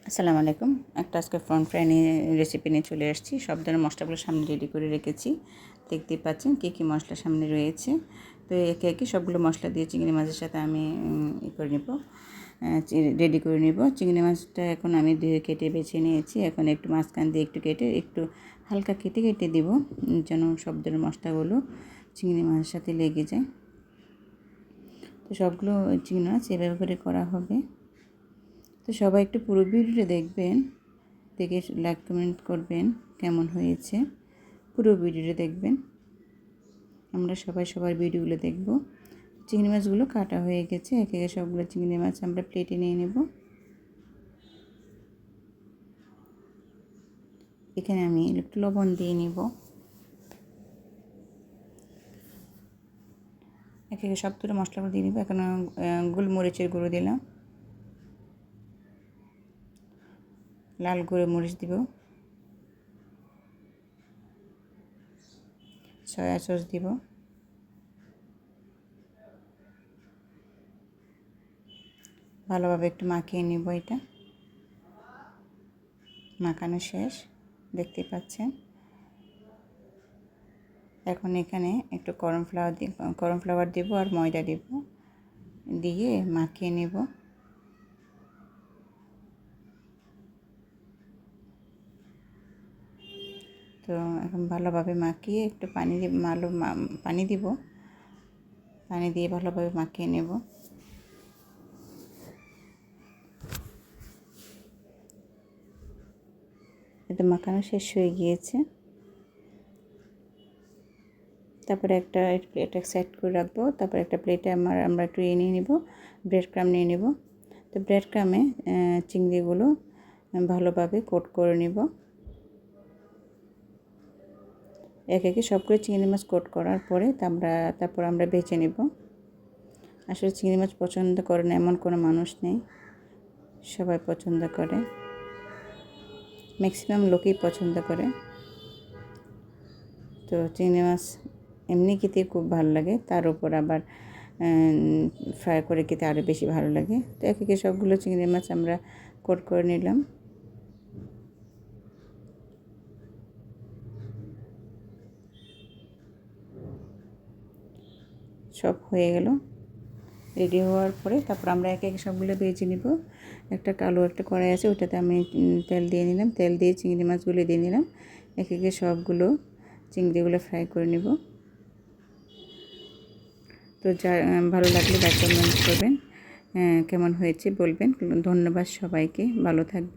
আসসালামু আলাইকুম। একটা আজকে ফ্রাই রেসিপি নিয়ে চলে আসছি। সব ধরনের মশলাগুলো সামনে রেডি করে রেখেছি। দেখতেই পাচ্ছেন কী মশলা সামনে রয়েছে। তো একে একে সবগুলো মশলা দিয়ে চিংড়ি মাছের সাথে আমি করে নেব, রেডি করে নেব। চিংড়ি মাছটা এখন আমি ধুয়ে কেটে বেছে নিয়েছি। এখন একটু মাঝখান দিয়ে একটু কেটে একটু হালকা কেটে কেটে দিব, যেন সব ধরনের মশলাগুলো চিংড়ি মাছের সাথে লেগে যায়। তো সবগুলো চিংড়ি মাছ এভাবে করে করা হবে। তো সবাই একটু পুরো ভিডিওটা দেখবেন, দেখে লাইক কমেন্ট করবেন কেমন হয়েছে। পুরো ভিডিওটা দেখবেন, আমরা সবাই সবার ভিডিওগুলো দেখব। চিংড়ি মাছগুলো কাটা হয়ে গেছে। একে একে সবগুলো চিংড়ি মাছ আমরা প্লেটে নিয়ে নেব। এখানে আমি একটু লবণ দিয়ে নেব। একে একে সব ধরে মশলাগুলো দিয়ে নেব। এখন গোলমরিচের গুঁড়ো দিলাম, লাল গুঁড়ো মরিচ দিব, সয়া সস দিব, ভালোভাবে একটু মাখিয়ে নেব। এটা মাখানো শেষ, দেখতে পাচ্ছেন। এখন এখানে একটু কর্নফ্লাওয়ার দেব আর ময়দা দেব, দিয়ে মাখিয়ে নেব। তো এখন ভালোভাবে মাখিয়ে একটু পানি দিব, পানি দিয়ে ভালোভাবে মাখিয়ে নেব। এটা মাখানো শেষ হয়ে গিয়েছে। তারপরে একটা সেট করে রাখবো। তারপরে একটা প্লেটে আমরা একটু নিয়ে নেব, ব্রেড ক্রাম্ব নিয়ে নেব। তো ব্রেড ক্রামে চিংড়িগুলো ভালোভাবে কোট করে নেব। একে একে সবগুলো চিংড়ি মাছ কোট করার পরে তারপর আমরা বেছে নেব। আসলে চিংড়ি মাছ পছন্দ করে না এমন কোনো মানুষ নেই, সবাই পছন্দ করে, ম্যাক্সিমাম লোকই পছন্দ করে। তো চিংড়ি মাছ এমনি খেতে খুব ভালো লাগে, তার উপর আবার ফ্রাই করে খেতে আরও বেশি ভালো লাগে। তো একে একে সবগুলো চিংড়ি মাছ আমরা কোট করে নিলাম। সব হয়ে গেল। রেডি হওয়ার পরে তারপর আমরা একে একে সবগুলো ভেজে নেব। একটা কালো একটা কড়াই আছে, ওটাতে আমি তেল দিয়ে নিলাম। তেল দিয়ে চিংড়ি মাছগুলো দিয়ে নিলাম। একে একে সবগুলো চিংড়িগুলো ফ্রাই করে নেব। তো যা ভালো লাগলে লাইক কমেন্ট করবেন, কেমন হয়েছে বলবেন। ধন্যবাদ সবাইকে, ভালো থাকবেন।